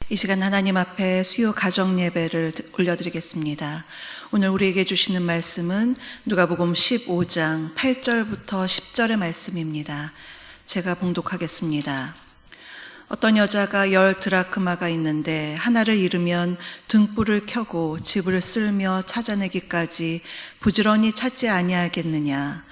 이 시간 하나님 앞에 수요 가정 예배를 올려드리겠습니다. 오늘 우리에게 주시는 말씀은 누가복음 15장 8절부터 10절의 말씀입니다. 제가 봉독하겠습니다. 어떤 여자가 10 드라크마가 있는데 하나를 잃으면 등불을 켜고 집을 쓸며 찾아내기까지 부지런히 찾지 아니하겠느냐.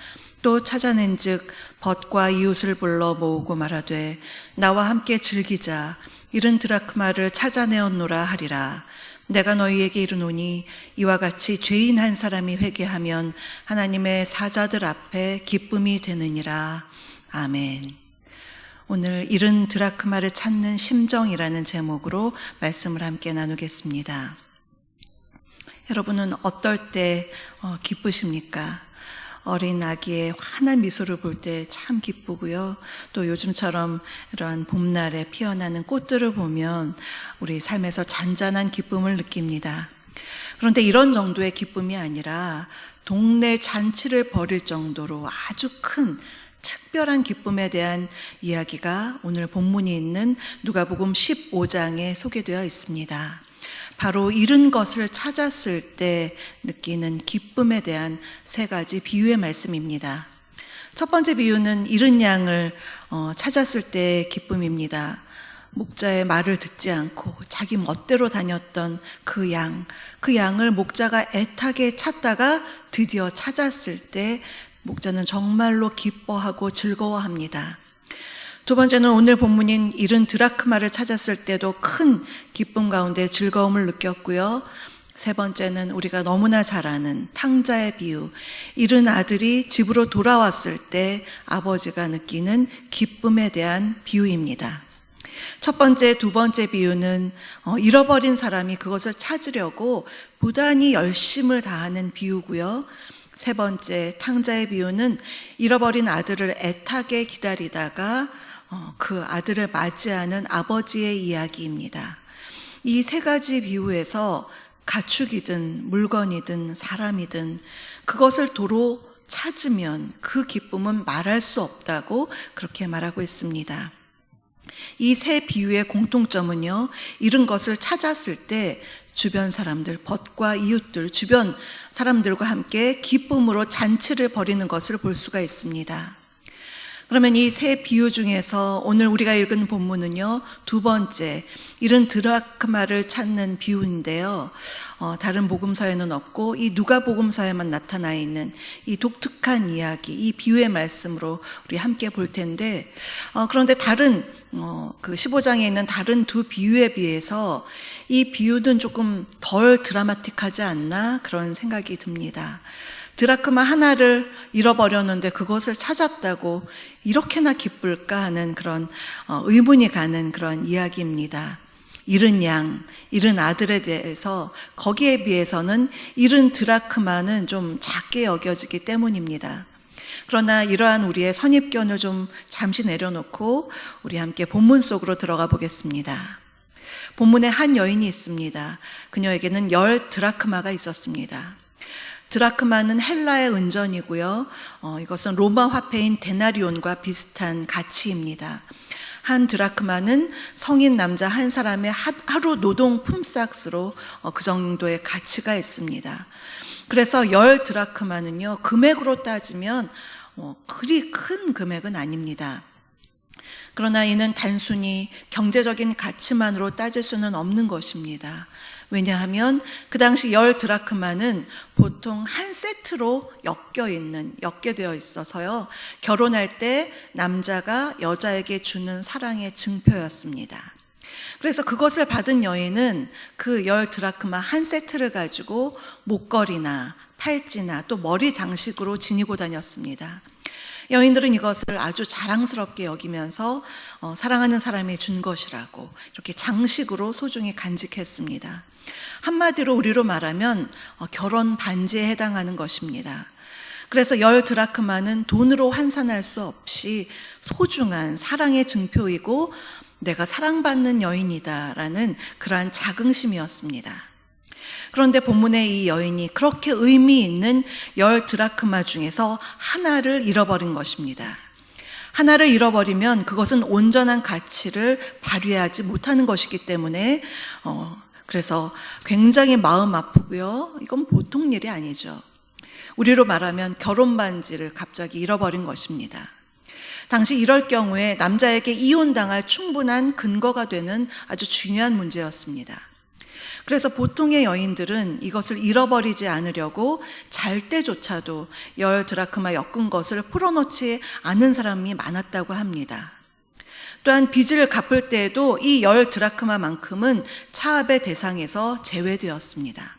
또 찾아낸즉 벗과 이웃을 불러 모으고 말하되 나와 함께 즐기자. 70 드라크마를 찾아내었노라 하리라. 내가 너희에게 이르노니 이와 같이 죄인 한 사람이 회개하면 하나님의 사자들 앞에 기쁨이 되느니라. 아멘. 오늘 70 드라크마를 찾는 심정이라는 제목으로 말씀을 함께 나누겠습니다. 여러분은 어떨 때 기쁘십니까? 어린 아기의 환한 미소를 볼 때 참 기쁘고요. 또 요즘처럼 이런 봄날에 피어나는 꽃들을 보면 우리 삶에서 잔잔한 기쁨을 느낍니다. 그런데 이런 정도의 기쁨이 아니라 동네 잔치를 벌일 정도로 아주 큰 특별한 기쁨에 대한 이야기가 오늘 본문이 있는 누가복음 15장에 소개되어 있습니다. 바로 잃은 것을 찾았을 때 느끼는 기쁨에 대한 세 가지 비유의 말씀입니다. 첫 번째 비유는 잃은 양을 찾았을 때의 기쁨입니다. 목자의 말을 듣지 않고 자기 멋대로 다녔던 그 양을 목자가 애타게 찾다가 드디어 찾았을 때 목자는 정말로 기뻐하고 즐거워합니다. 두 번째는 오늘 본문인 70 드라크마를 찾았을 때도 큰 기쁨 가운데 즐거움을 느꼈고요. 세 번째는 우리가 너무나 잘 아는 탕자의 비유, 잃은 아들이 집으로 돌아왔을 때 아버지가 느끼는 기쁨에 대한 비유입니다. 첫 번째, 두 번째 비유는 잃어버린 사람이 그것을 찾으려고 부단히 열심을 다하는 비유고요. 세 번째, 탕자의 비유는 잃어버린 아들을 애타게 기다리다가 그 아들을 맞이하는 아버지의 이야기입니다. 이 세 가지 비유에서 가축이든 물건이든 사람이든 그것을 도로 찾으면 그 기쁨은 말할 수 없다고 그렇게 말하고 있습니다. 이 세 비유의 공통점은요, 잃은 것을 찾았을 때 주변 사람들, 벗과 이웃들, 주변 사람들과 함께 기쁨으로 잔치를 벌이는 것을 볼 수가 있습니다. 그러면 이 세 비유 중에서 오늘 우리가 읽은 본문은요, 두 번째 70 드라크마를 찾는 비유인데요, 다른 복음서에는 없고 이 누가복음서에만 나타나 있는 이 독특한 이야기, 이 비유의 말씀으로 우리 함께 볼 텐데, 그런데 다른 그 15장에 있는 다른 두 비유에 비해서 이 비유는 조금 덜 드라마틱하지 않나 그런 생각이 듭니다. 드라크마 하나를 잃어버렸는데 그것을 찾았다고 이렇게나 기쁠까 하는 그런 의문이 가는 그런 이야기입니다. 잃은 양, 잃은 아들에 대해서 거기에 비해서는 70 드라크마는 좀 작게 여겨지기 때문입니다. 그러나 이러한 우리의 선입견을 좀 잠시 내려놓고 우리 함께 본문 속으로 들어가 보겠습니다. 본문에 한 여인이 있습니다. 그녀에게는 10 드라크마가 있었습니다. 드라크마는 헬라의 은전이고요. 이것은 로마 화폐인 데나리온과 비슷한 가치입니다. 한 드라크마는 성인 남자 한 사람의 하루 노동 품삯으로 그 정도의 가치가 있습니다. 그래서 10 드라크마는요, 금액으로 따지면 그리 큰 금액은 아닙니다. 그러나 이는 단순히 경제적인 가치만으로 따질 수는 없는 것입니다. 왜냐하면 그 당시 10 드라크마는 보통 한 세트로 엮여되어 있어서요, 결혼할 때 남자가 여자에게 주는 사랑의 증표였습니다. 그래서 그것을 받은 여인은 그 10 드라크마 한 세트를 가지고 목걸이나 팔찌나 또 머리 장식으로 지니고 다녔습니다. 여인들은 이것을 아주 자랑스럽게 여기면서 사랑하는 사람이 준 것이라고 이렇게 장식으로 소중히 간직했습니다. 한마디로 우리로 말하면 결혼 반지에 해당하는 것입니다. 그래서 10 드라크마는 돈으로 환산할 수 없이 소중한 사랑의 증표이고 내가 사랑받는 여인이다라는 그러한 자긍심이었습니다. 그런데 본문의 이 여인이 그렇게 의미 있는 10 드라크마 중에서 하나를 잃어버린 것입니다. 하나를 잃어버리면 그것은 온전한 가치를 발휘하지 못하는 것이기 때문에 그래서 굉장히 마음 아프고요. 이건 보통 일이 아니죠. 우리로 말하면 결혼 반지를 갑자기 잃어버린 것입니다. 당시 이럴 경우에 남자에게 이혼당할 충분한 근거가 되는 아주 중요한 문제였습니다. 그래서 보통의 여인들은 이것을 잃어버리지 않으려고 잘 때조차도 10 드라크마 엮은 것을 풀어놓지 않은 사람이 많았다고 합니다. 또한 빚을 갚을 때에도 이 10 드라크마만큼은 차압의 대상에서 제외되었습니다.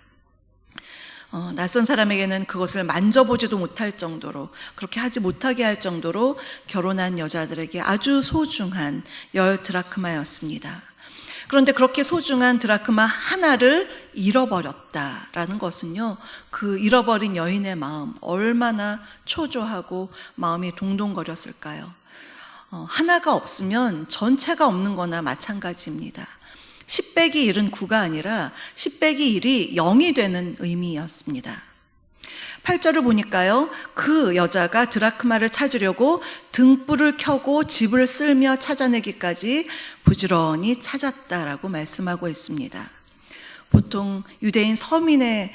낯선 사람에게는 그것을 만져보지도 못할 정도로, 그렇게 하지 못하게 할 정도로 결혼한 여자들에게 아주 소중한 10 드라크마였습니다. 그런데 그렇게 소중한 드라크마 하나를 잃어버렸다라는 것은요, 그 잃어버린 여인의 마음 얼마나 초조하고 마음이 동동거렸을까요? 하나가 없으면 전체가 없는 거나 마찬가지입니다. 10 빼기 1은 9가 아니라 10 빼기 1이 0이 되는 의미였습니다. 8절을 보니까요, 그 여자가 드라크마를 찾으려고 등불을 켜고 집을 쓸며 찾아내기까지 부지런히 찾았다라고 말씀하고 있습니다. 보통 유대인 서민의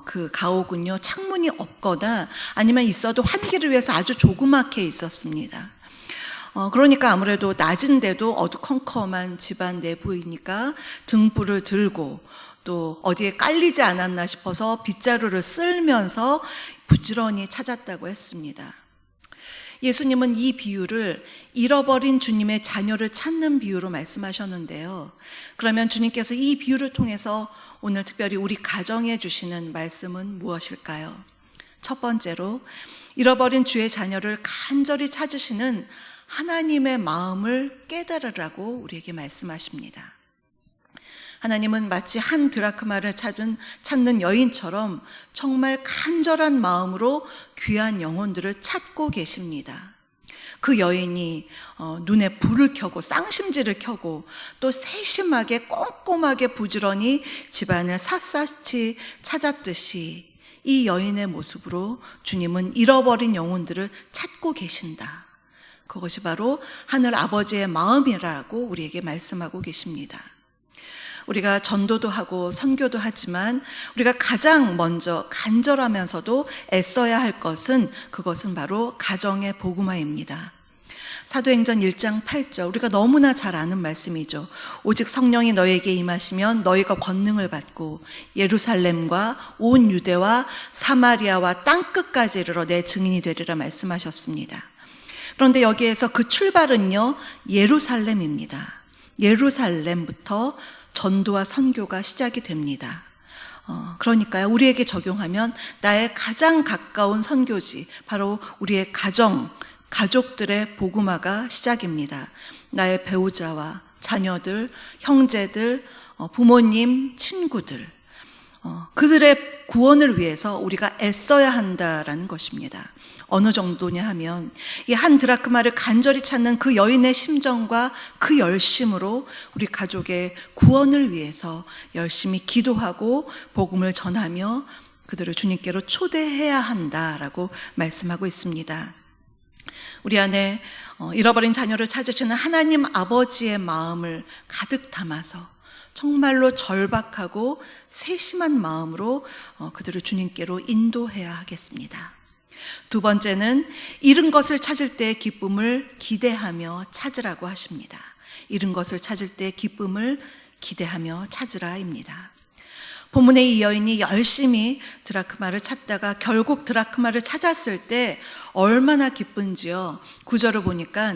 그 가옥은요, 창문이 없거나 아니면 있어도 환기를 위해서 아주 조그맣게 있었습니다. 그러니까 아무래도 낮은데도 어두컴컴한 집안 내부이니까 등불을 들고 또 어디에 깔리지 않았나 싶어서 빗자루를 쓸면서 부지런히 찾았다고 했습니다. 예수님은 이 비유를 잃어버린 주님의 자녀를 찾는 비유로 말씀하셨는데요. 그러면 주님께서 이 비유를 통해서 오늘 특별히 우리 가정에 주시는 말씀은 무엇일까요? 첫 번째로, 잃어버린 주의 자녀를 간절히 찾으시는 하나님의 마음을 깨달으라고 우리에게 말씀하십니다. 하나님은 마치 한 드라크마를 찾는 여인처럼 정말 간절한 마음으로 귀한 영혼들을 찾고 계십니다. 그 여인이 눈에 불을 켜고 쌍심지를 켜고 또 세심하게 꼼꼼하게 부지런히 집안을 샅샅이 찾았듯이 이 여인의 모습으로 주님은 잃어버린 영혼들을 찾고 계신다. 그것이 바로 하늘 아버지의 마음이라고 우리에게 말씀하고 계십니다. 우리가 전도도 하고 선교도 하지만 우리가 가장 먼저 간절하면서도 애써야 할 것은 그것은 바로 가정의 복음화입니다. 사도행전 1장 8절, 우리가 너무나 잘 아는 말씀이죠. 오직 성령이 너에게 임하시면 너희가 권능을 받고 예루살렘과 온 유대와 사마리아와 땅끝까지 이르러 내 증인이 되리라 말씀하셨습니다. 그런데 여기에서 그 출발은요, 예루살렘입니다. 예루살렘부터 전도와 선교가 시작이 됩니다. 그러니까요, 우리에게 적용하면 나의 가장 가까운 선교지, 바로 우리의 가족들의 복음화가 시작입니다. 나의 배우자와 자녀들, 형제들, 부모님, 친구들, 그들의 구원을 위해서 우리가 애써야 한다라는 것입니다. 어느 정도냐 하면 이 한 드라크마를 간절히 찾는 그 여인의 심정과 그 열심으로 우리 가족의 구원을 위해서 열심히 기도하고 복음을 전하며 그들을 주님께로 초대해야 한다라고 말씀하고 있습니다. 우리 안에 잃어버린 자녀를 찾으시는 하나님 아버지의 마음을 가득 담아서 정말로 절박하고 세심한 마음으로 그들을 주님께로 인도해야 하겠습니다. 두 번째는 잃은 것을 찾을 때의 기쁨을 기대하며 찾으라고 하십니다. 잃은 것을 찾을 때의 기쁨을 기대하며 찾으라입니다. 본문의 이 여인이 열심히 드라크마를 찾다가 결국 드라크마를 찾았을 때 얼마나 기쁜지요. 9절을 보니까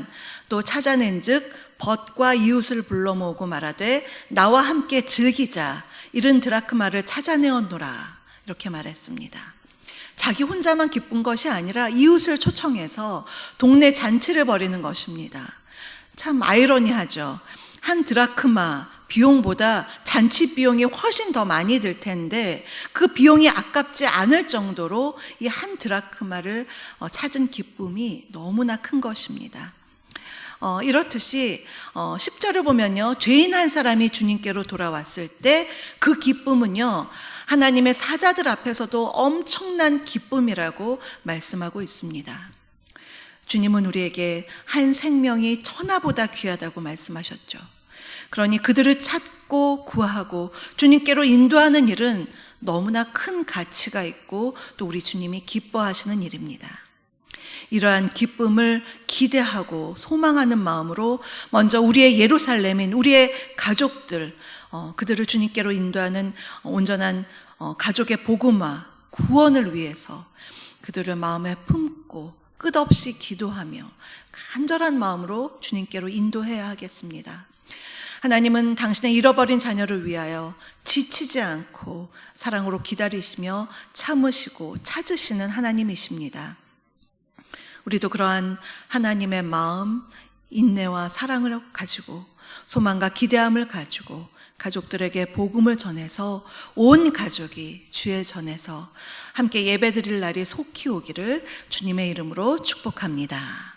또 찾아낸 즉 벗과 이웃을 불러 모으고 말하되 나와 함께 즐기자, 잃은 드라크마를 찾아내었노라, 이렇게 말했습니다. 자기 혼자만 기쁜 것이 아니라 이웃을 초청해서 동네 잔치를 벌이는 것입니다. 참 아이러니하죠. 한 드라크마 비용보다 잔치 비용이 훨씬 더 많이 들 텐데 그 비용이 아깝지 않을 정도로 이 한 드라크마를 찾은 기쁨이 너무나 큰 것입니다. 이렇듯이 10절을 보면요, 죄인 한 사람이 주님께로 돌아왔을 때 그 기쁨은요, 하나님의 사자들 앞에서도 엄청난 기쁨이라고 말씀하고 있습니다. 주님은 우리에게 한 생명이 천하보다 귀하다고 말씀하셨죠. 그러니 그들을 찾고 구하고 주님께로 인도하는 일은 너무나 큰 가치가 있고 또 우리 주님이 기뻐하시는 일입니다. 이러한 기쁨을 기대하고 소망하는 마음으로 먼저 우리의 예루살렘인 우리의 가족들, 그들을 주님께로 인도하는 온전한 가족의 복음화, 구원을 위해서 그들을 마음에 품고 끝없이 기도하며 간절한 마음으로 주님께로 인도해야 하겠습니다. 하나님은 당신의 잃어버린 자녀를 위하여 지치지 않고 사랑으로 기다리시며 참으시고 찾으시는 하나님이십니다. 우리도 그러한 하나님의 마음, 인내와 사랑을 가지고 소망과 기대함을 가지고 가족들에게 복음을 전해서 온 가족이 주의 전에서 함께 예배드릴 날이 속히 오기를 주님의 이름으로 축복합니다.